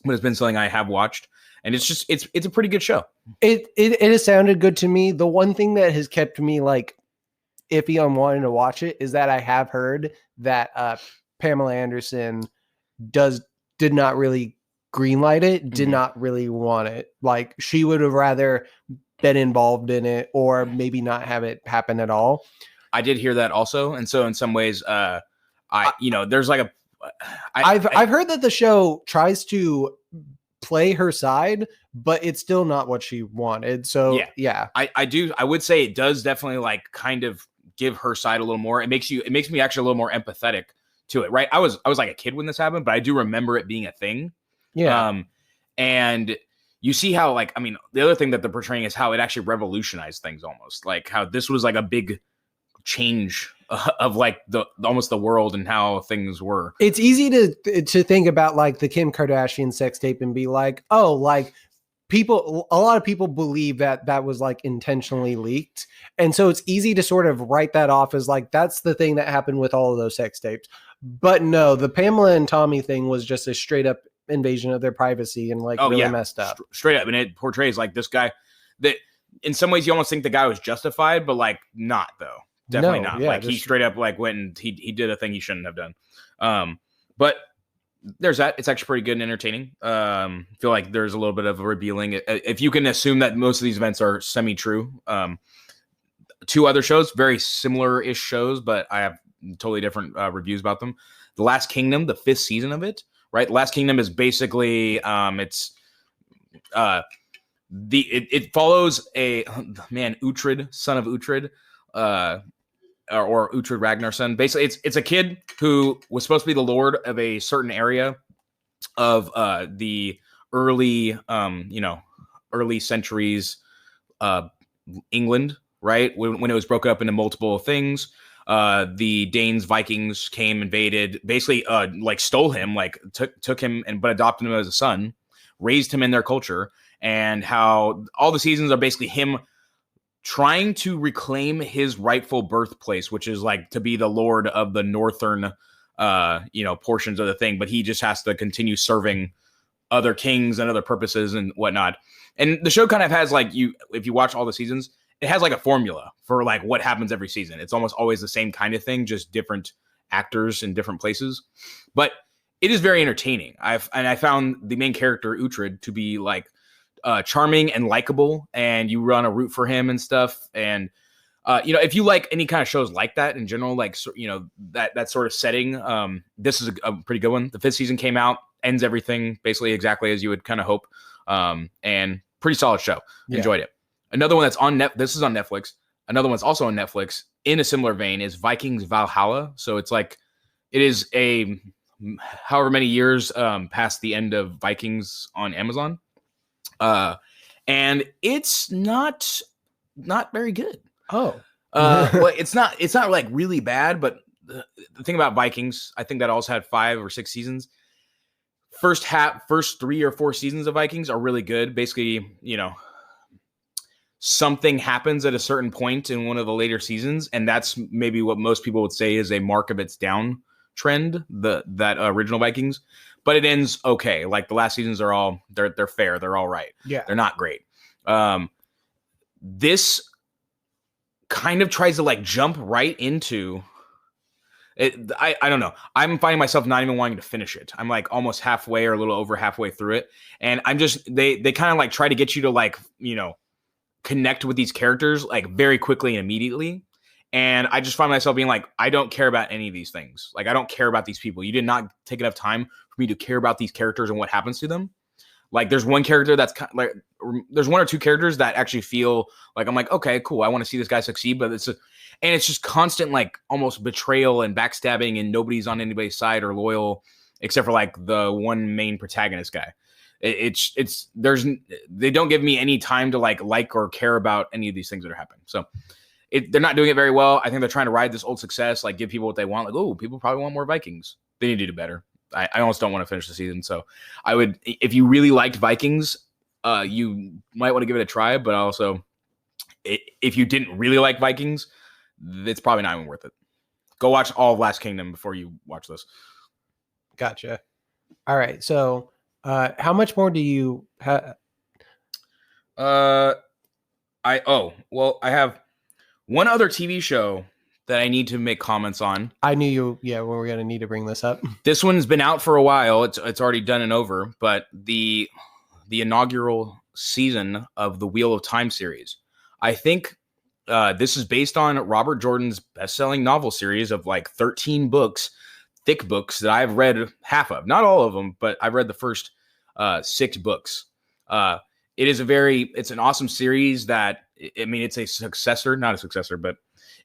but it's been something I have watched. And it's a pretty good show. It has sounded good to me. The one thing that has kept me like iffy on wanting to watch it is that I have heard that Pamela Anderson did not really greenlight it, did not really want it. Like she would have rather been involved in it, or maybe not have it happen at all. I did hear that also, and so in some ways, there's like I've heard that the show tries to play her side, but it's still not what she wanted. So yeah. I would say it does definitely like kind of give her side a little more. It makes me actually a little more empathetic to it, right? I was like a kid when this happened, but I do remember it being a thing. Yeah. And you see how, like, I mean, the other thing that they're portraying is how it actually revolutionized things, almost like how this was like a big change of like almost the world and how things were. It's easy to think about like the Kim Kardashian sex tape and be like, oh, like a lot of people believe that was like intentionally leaked. And so it's easy to sort of write that off as like, that's the thing that happened with all of those sex tapes. But no, the Pamela and Tommy thing was just a straight up invasion of their privacy and like really messed up. Straight up. And it portrays like this guy that in some ways you almost think the guy was justified, but like not though. Definitely not. Yeah, like he straight up like went and he did a thing he shouldn't have done. But there's that. It's actually pretty good and entertaining. Feel like there's a little bit of a revealing. If you can assume that most of these events are semi-true. Two other shows, very similar-ish shows, but I have totally different reviews about them. The Last Kingdom, the 5th season of it, right? The Last Kingdom is basically it follows a man, Uhtred, son of Uhtred, or Uhtred Ragnarson. Basically, it's a kid who was supposed to be the lord of a certain area of the early centuries England, right? When it was broken up into multiple things. The Danes, Vikings came, invaded, basically like stole him, like took him but adopted him as a son, raised him in their culture, and how all the seasons are basically him trying to reclaim his rightful birthplace, which is like to be the lord of the northern portions of the thing, but he just has to continue serving other kings and other purposes and whatnot. And the show kind of has like, if you watch all the seasons, it has like a formula for like what happens every season. It's almost always the same kind of thing, just different actors in different places. But it is very entertaining. I found the main character Uhtred to be like charming and likable, and you run a root for him and stuff. And if you like any kind of shows like that in general, like that sort of setting, this is a pretty good one. The 5th season came out, ends everything basically exactly as you would kind of hope, and pretty solid show. Yeah. Enjoyed it. Another one that's on this is on Netflix. Another one's also on Netflix in a similar vein is Vikings Valhalla. So it's like it is a however many years past the end of Vikings on Amazon. And it's not very good. Oh, well, it's not like really bad, but the thing about Vikings, I think that also had 5 or 6 seasons. First 3 or 4 seasons of Vikings are really good. Basically, something happens at a certain point in one of the later seasons, and that's maybe what most people would say is a mark of its downtrend, that original Vikings. But it ends okay. Like the last seasons are all they're fair. They're all right. Yeah, they're not great. This kind of tries to like jump right into it. I don't know. I'm finding myself not even wanting to finish it. I'm like almost halfway or a little over halfway through it, and I'm just they kind of like try to get you to like connect with these characters like very quickly and immediately. And I just find myself being like, I don't care about any of these things. Like, I don't care about these people. You did not take enough time for me to care about these characters and what happens to them. Like, there's one character that's kind of like, there's 1 or 2 characters that actually feel like I'm like, okay, cool. I want to see this guy succeed, but it's just constant, like almost betrayal and backstabbing, and nobody's on anybody's side or loyal except for like the one main protagonist guy. They don't give me any time to like or care about any of these things that are happening. So they're not doing it very well. I think they're trying to ride this old success, like give people what they want. Like, oh, people probably want more Vikings. They need to do better. I almost don't want to finish the season. So I would, if you really liked Vikings, you might want to give it a try. But also, if you didn't really like Vikings, it's probably not even worth it. Go watch all of Last Kingdom before you watch this. Gotcha. All right. So how much more do you have? I have one other TV show that I need to make comments on. I knew you, we were going to need to bring this up. This one's been out for a while. It's already done and over, but the inaugural season of the Wheel of Time series. I think this is based on Robert Jordan's best-selling novel series of like 13 books, thick books that I've read half of. Not all of them, but I've read the first 6 books. It's an awesome series that, I mean, it's a successor, not a successor, but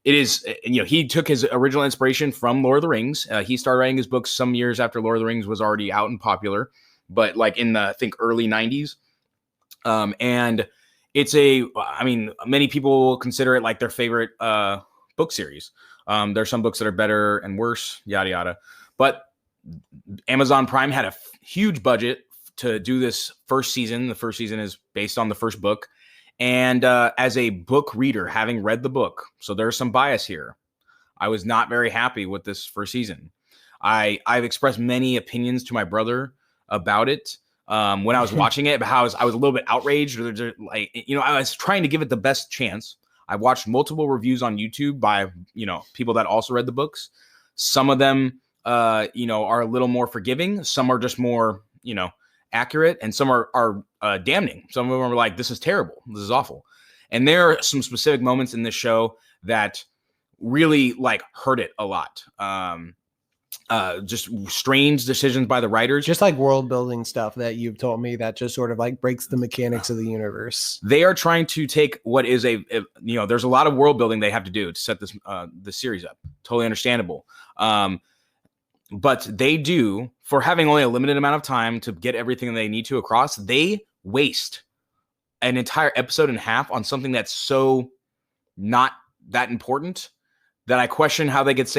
it is, he took his original inspiration from Lord of the Rings. He started writing his books some years after Lord of the Rings was already out and popular, but like in the, I think, early 90s. And it's many people consider it like their favorite book series. There's some books that are better and worse, yada, yada. But Amazon Prime had a huge budget to do this first season. The first season is based on the first book. And as a book reader, having read the book, so there's some bias here, I was not very happy with this first season. I've expressed many opinions to my brother about it when I was watching it, but I was a little bit outraged. I was trying to give it the best chance. I watched multiple reviews on YouTube by people that also read the books. Some of them are a little more forgiving. Some are just more accurate, and some are damning. Some of them are like, this is terrible, this is awful. And there are some specific moments in this show that really like hurt it a lot. Just strange decisions by the writers, just like world building stuff that you've told me that just sort of like breaks the mechanics of the universe. They are trying to take what is there's a lot of world building they have to do to set this the series up. Totally understandable. But they do, for having only a limited amount of time to get everything they need to across, they waste an entire episode and a half on something that's so not that important that I question how they could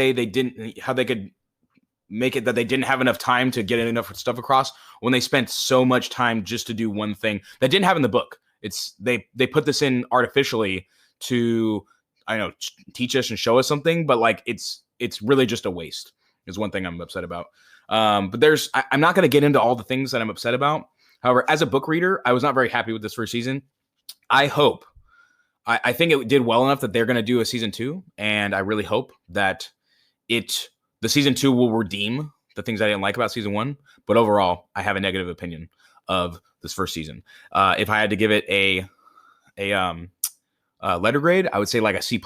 make it that they didn't have enough time to get enough stuff across when they spent so much time just to do one thing that didn't have in the book. They put this in artificially to, teach us and show us something, but like it's really just a waste. Is one thing I'm upset about. But I'm not going to get into all the things that I'm upset about. However, as a book reader, I was not very happy with this first season. I think it did well enough that they're going to do a season 2. And I really hope that the season 2 will redeem the things I didn't like about season 1. But overall, I have a negative opinion of this first season. If I had to give it a letter grade, I would say like a C+.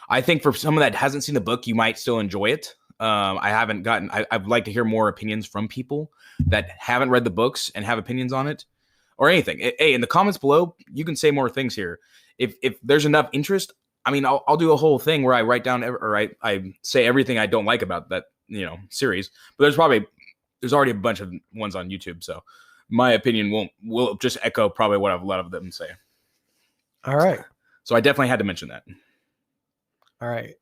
I think for someone that hasn't seen the book, you might still enjoy it. I'd like to hear more opinions from people that haven't read the books and have opinions on it or anything. Hey, in the comments below, you can say more things here. If there's enough interest, I'll do a whole thing where I write down or I say everything I don't like about that, series, but there's already a bunch of ones on YouTube. So my opinion will just echo probably what a lot of them say. All right. So I definitely had to mention that. All right.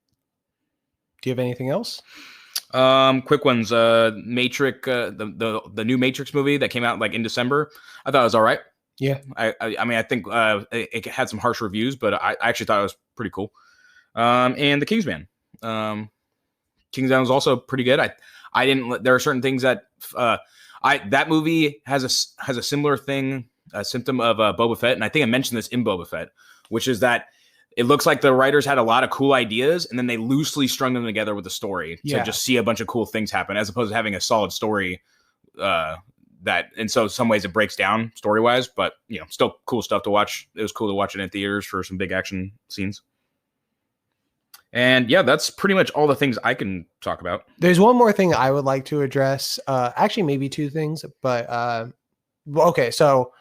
Do you have anything else? Quick ones. Matrix, the new Matrix movie that came out like in December. I thought it was all right. Yeah. I think it had some harsh reviews, but I actually thought it was pretty cool. And the Kingsman. Kingsman was also pretty good. There are certain things that that movie has a similar thing, a symptom of Boba Fett, and I think I mentioned this in Boba Fett, which is that it looks like the writers had a lot of cool ideas and then they loosely strung them together with the story to just see a bunch of cool things happen, as opposed to having a solid story and so some ways it breaks down story wise, but still cool stuff to watch. It was cool to watch it in theaters for some big action scenes. And yeah, that's pretty much all the things I can talk about. There's one more thing I would like to address. Actually, maybe 2 things, but okay. So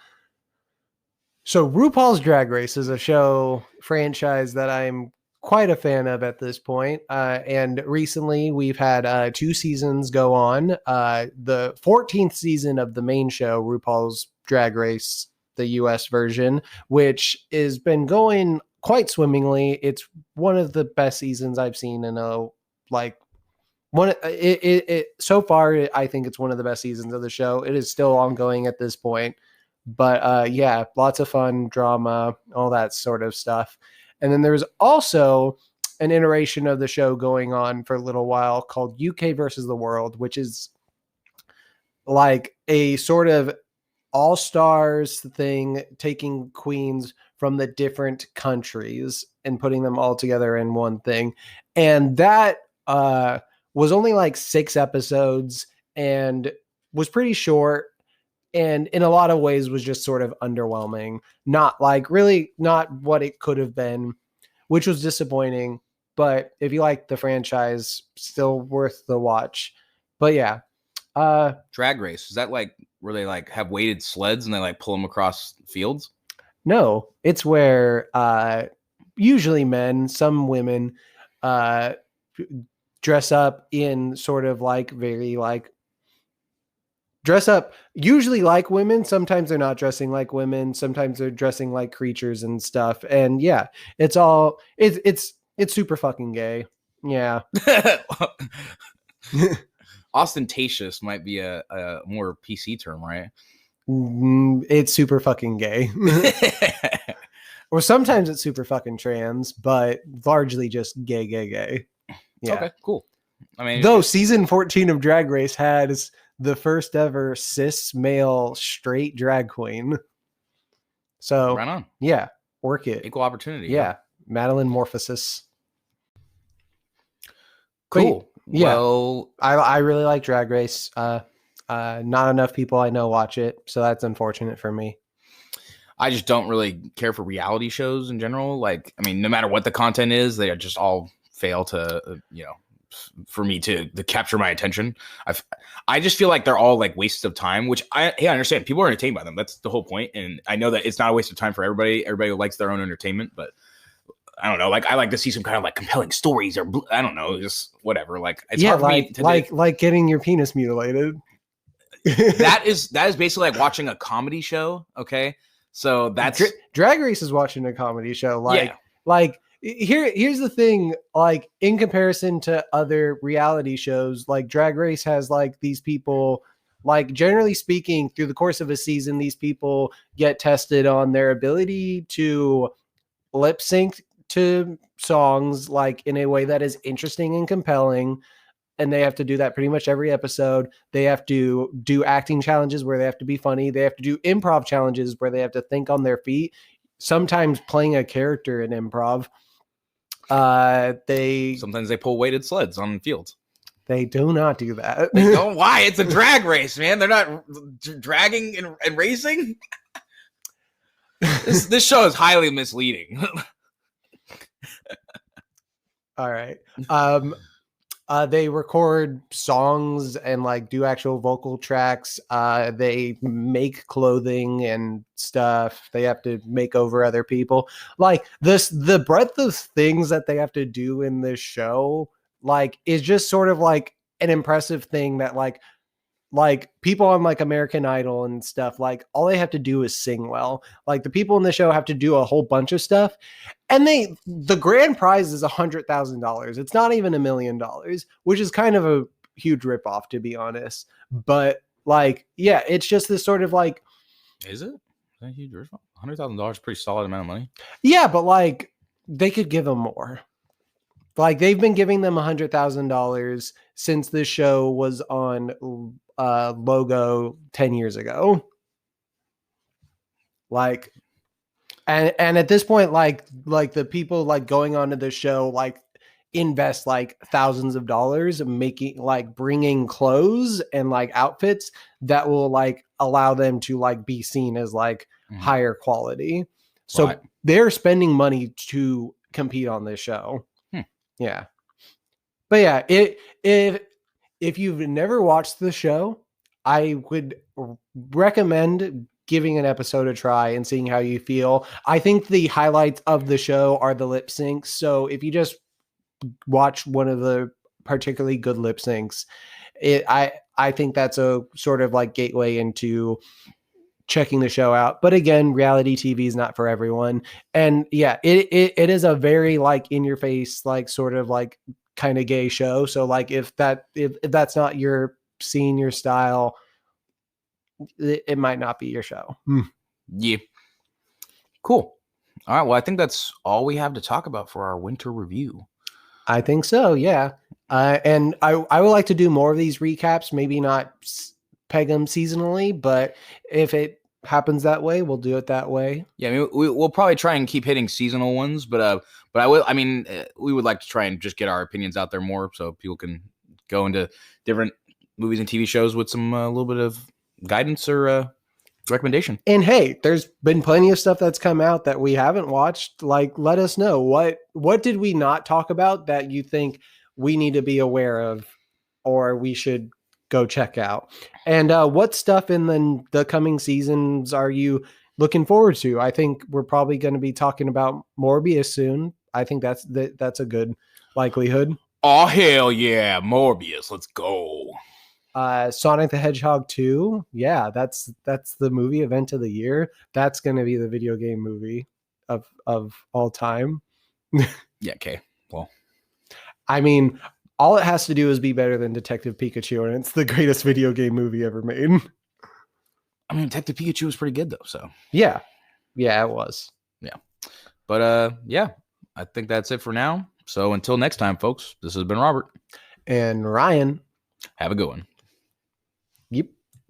RuPaul's Drag Race is a show franchise that I'm quite a fan of at this point. And recently we've had 2 seasons go on. The 14th season of the main show, RuPaul's Drag Race, the US version, which has been going quite swimmingly. It's one of the best seasons I've seen in so far. I think it's one of the best seasons of the show. It is still ongoing at this point. But yeah, lots of fun, drama, all that sort of stuff. And then there's also an iteration of the show going on for a little while called UK versus the World, which is like a sort of all-stars thing, taking queens from the different countries and putting them all together in one thing. And that was only like 6 episodes and was pretty short. and in a lot of ways was just sort of underwhelming. Not like really not what it could have been, which was disappointing. But if you like the franchise, still worth the watch. But yeah. Drag Race, is that like where they like have weighted sleds and they like pull them across fields? No, it's where usually men, some women, dress up in sort of like very like dress up usually like women. Sometimes they're not dressing like women. Sometimes they're dressing like creatures and stuff. And yeah, it's super fucking gay. Yeah. Ostentatious might be a more PC term, right? It's super fucking gay. Or sometimes it's super fucking trans, but largely just gay. Yeah. Okay, cool. I mean, though season 14 of Drag Race has the first ever cis male straight drag queen. So right on. Yeah, work it. Equal opportunity. Yeah. Madeline Morphosis. Cool. But, yeah. Well, I really like Drag Race. Not enough people I know watch it, so that's unfortunate for me. I just don't really care for reality shows in general. Like, I mean, no matter what the content is, they just all fail to, for me to capture my attention. I just feel like they're all like wastes of time, which I understand. People are entertained by them. That's the whole point. And I know that it's not a waste of time for everybody. Everybody likes their own entertainment, but I don't know. Like, I like to see some kind of like compelling stories, or I don't know, just whatever. Like, it's hard for me to like getting your penis mutilated. that is basically like watching a comedy show. Okay. So that's Drag Race is watching a comedy show. Here's the thing, like in comparison to other reality shows, like Drag Race has like these people, like generally speaking, through the course of a season, these people get tested on their ability to lip sync to songs like in a way that is interesting and compelling. And they have to do that pretty much every episode. They have to do acting challenges where they have to be funny. They have to do improv challenges where they have to think on their feet, sometimes playing a character in improv. Sometimes they pull weighted sleds on fields. They do not do that. They don't. Why? It's a drag race, man. They're not dragging and racing. This show is highly misleading. All right. They record songs and like do actual vocal tracks. They make clothing and stuff. They have to make over other people. Like the breadth of things that they have to do in this show, like, is just sort of like an impressive thing that like people on like American Idol and stuff, like all they have to do is sing well. Like the people in the show have to do a whole bunch of stuff, and the grand prize is $100,000. It's not even $1 million, which is kind of a huge ripoff, to be honest. But like, yeah, it's just this sort of like, is it a huge ripoff? $100,000, pretty solid amount of money. Yeah, but like they could give them more. Like they've been giving them $100,000 since this show was on Logo 10 years ago. Like, and at this point, like the people like going onto the show, like invest like thousands of dollars making like bringing clothes and like outfits that will like allow them to like be seen as like higher quality. So they're spending money to compete on this show. Yeah. But yeah, if you've never watched the show, I would recommend giving an episode a try and seeing how you feel. I think the highlights of the show are the lip syncs. So if you just watch one of the particularly good lip syncs, I think that's a sort of like gateway into checking the show out. But again, reality TV is not for everyone. And yeah, it is a very like in your face, like sort of like kind of gay show. So like if that's not your scene, your style, it might not be your show. Yeah. Cool. All right. Well, I think that's all we have to talk about for our winter review. I think so. Yeah. And I would like to do more of these recaps, maybe not peg them seasonally, but if it happens that way, we'll do it that way. Yeah, I mean, we'll probably try and keep hitting seasonal ones, but we would like to try and just get our opinions out there more so people can go into different movies and TV shows with some a little bit of guidance or recommendation. And hey, there's been plenty of stuff that's come out that we haven't watched. Like, let us know what did we not talk about that you think we need to be aware of, or we should go check out. And what stuff in the coming seasons are you looking forward to? I think we're probably going to be talking about Morbius soon. I think that's a good likelihood. Oh hell yeah, Morbius, let's go. Sonic the Hedgehog 2. Yeah, that's the movie event of the year. That's going to be the video game movie of all time. Yeah, okay. Well, I mean, all it has to do is be better than Detective Pikachu, and it's the greatest video game movie ever made. I mean, Detective Pikachu was pretty good though, so. Yeah, it was. Yeah. But yeah, I think that's it for now. So until next time, folks, this has been Robert. And Ryan. Have a good one.